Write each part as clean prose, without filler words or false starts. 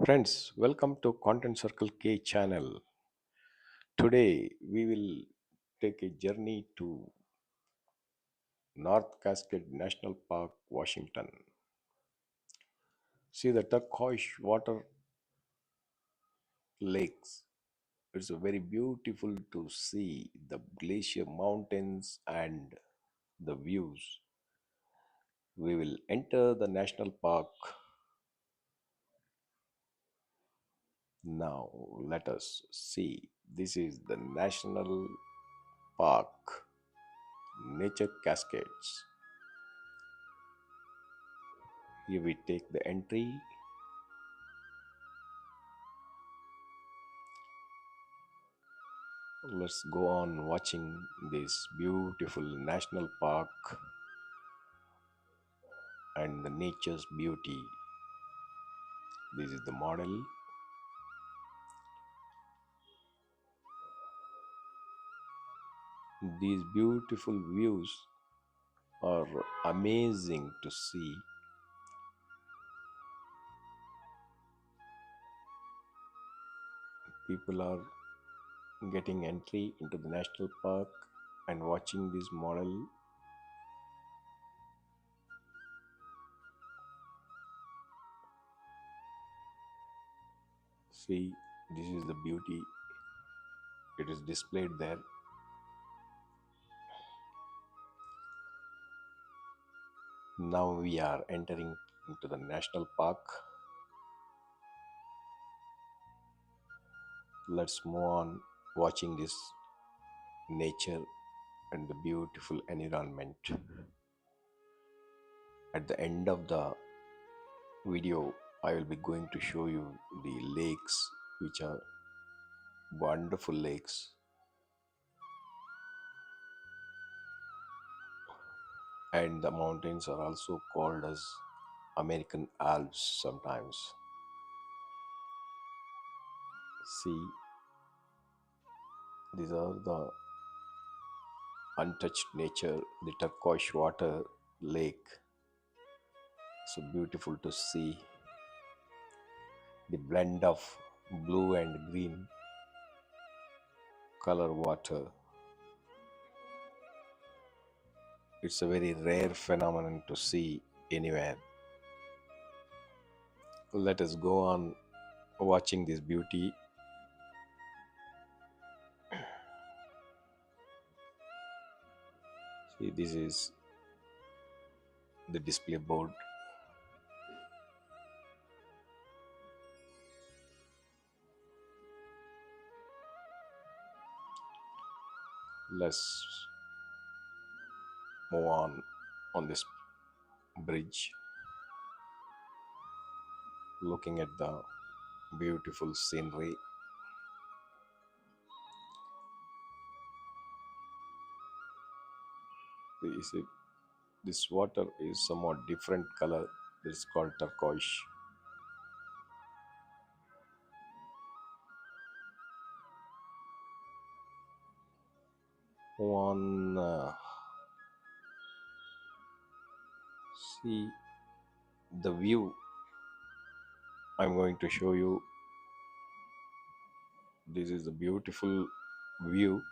Friends, welcome to Content Circle K channel. Today we will take a journey to North Cascade National Park, Washington. See the turquoise water lakes. It's very beautiful to see the glacier mountains and the views. We will enter the national park now. Let us see. This is the national park, Nature Cascades. Here we take the entry. Let's go on watching this beautiful national park and the nature's beauty. This is the model. These beautiful views are amazing to see. People are getting entry into the national park and watching this model. See, this is the beauty. It is displayed there. Now we are entering into the national park. Let's move on watching this nature and the beautiful environment. At the end of the video, I will be going to show you the lakes, which are wonderful lakes, and the mountains are also called as American Alps sometimes. See, these are the untouched nature, the turquoise water lake. So beautiful to see the blend of blue and green color water. It's a very rare phenomenon to see anywhere. Let us go on watching this beauty. See, this is the display board. Let's move on this bridge, looking at the beautiful scenery. You see, this water is somewhat different color. It's called turquoise. One see the view. I'm going to show you. This is a beautiful view.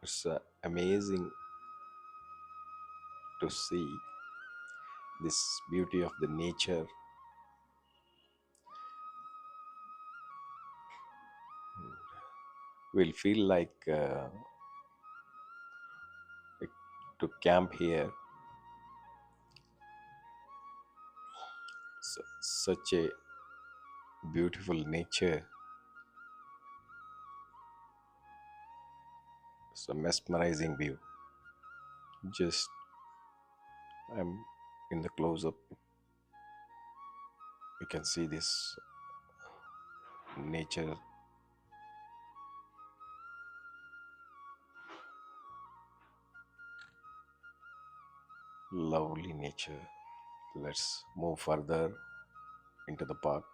It's amazing to see this beauty of the nature. We'll feel like to camp here. Such a beautiful nature. It's a mesmerizing view. Just I'm in the close up. You can see this nature. Lovely nature. Let's move further into the park.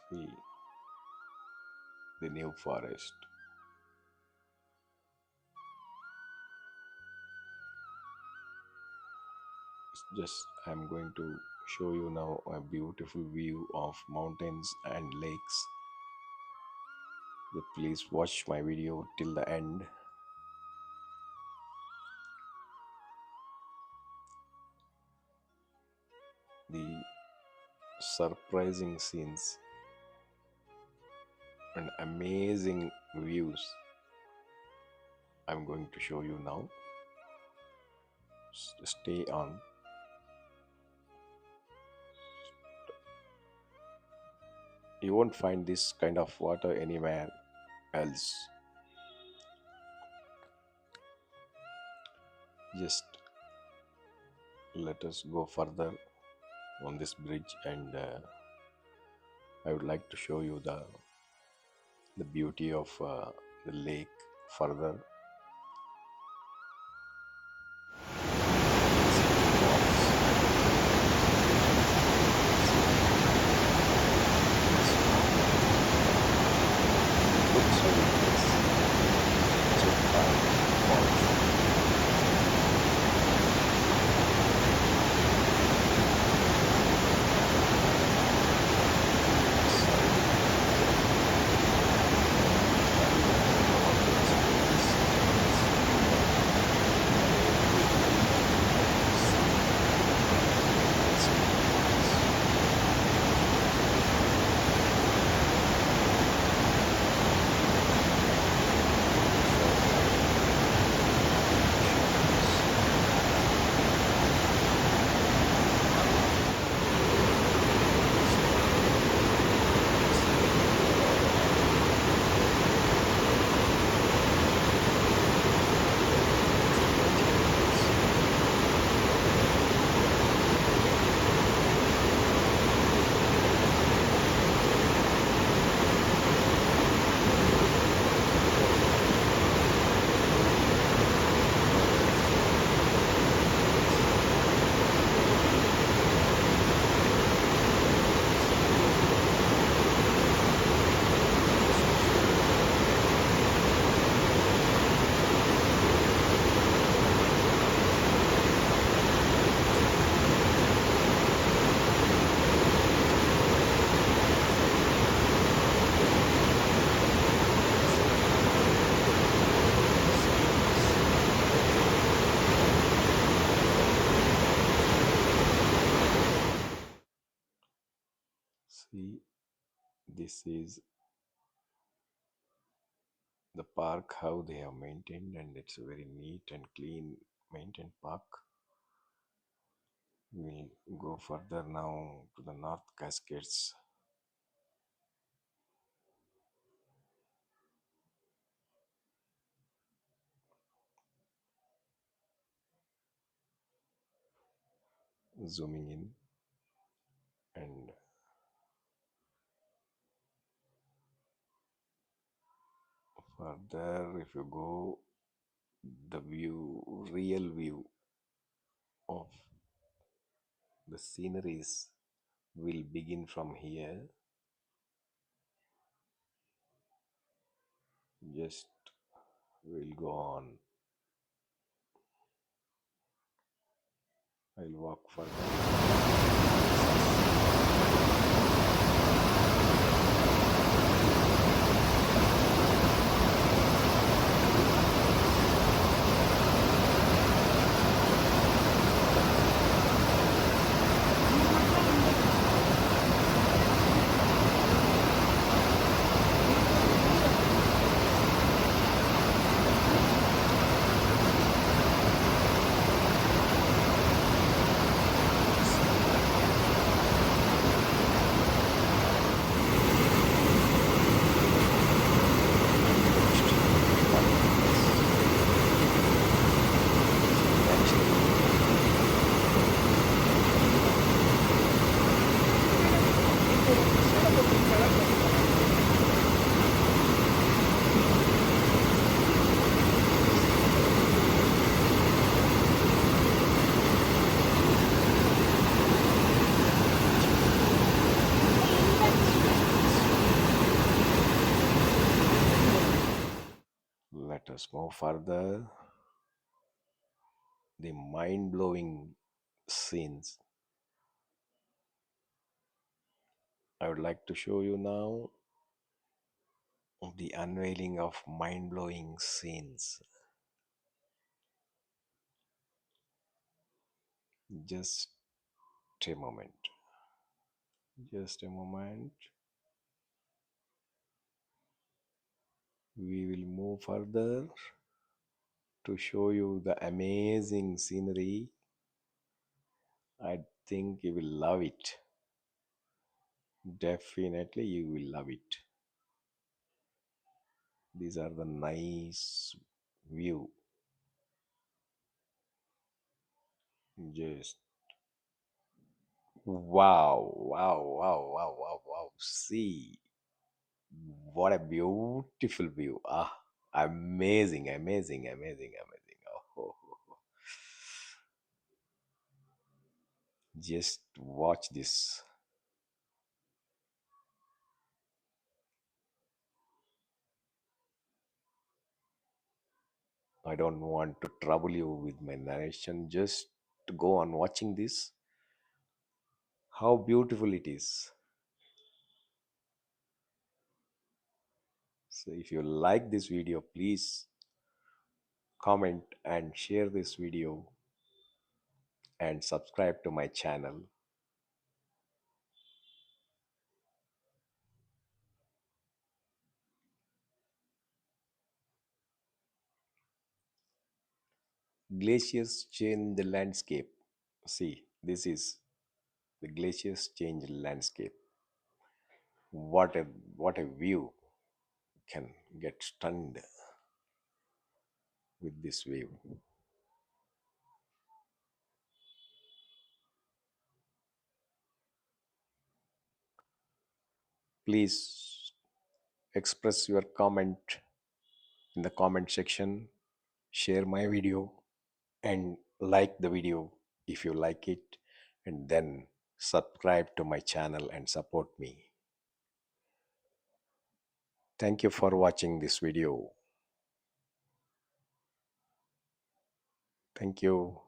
See, the new forest. Just I'm going to show you now a beautiful view of mountains and lakes. Please watch my video till the end. The surprising scenes and amazing views I'm going to show you now. Stay on. You won't find this kind of water anywhere else. Just let us go further on this bridge, and I would like to show you the beauty of the lake further. Looks very nice. So falls. See, this is the park, how they have maintained, and it's a very neat and clean maintained park. We'll go further now to the North Cascades. Zooming in, and further, if you go, the real view of the sceneries will begin from here. Just we'll go on. I'll walk further. Let us move further. The mind blowing scenes. I would like to show you now the unveiling of mind blowing scenes. Just a moment. Just a moment. We will move further to show you the amazing scenery. I think you will love it. Definitely, you will love it. These are the nice view. Just wow, wow, wow, wow, wow, wow. See, what a beautiful view. Ah, amazing, amazing, amazing, amazing. Oh, just watch this. I don't want to trouble you with my narration. Just go on watching this. How beautiful it is. So, if you like this video, please comment and share this video and subscribe to my channel. Glaciers change the landscape. See, this is the glaciers change the landscape. What a what a view! Can get stunned with this view. Please express your comment in the comment section. Share my video and like the video if you like it, and then subscribe to my channel and support me. Thank you for watching this video. Thank you.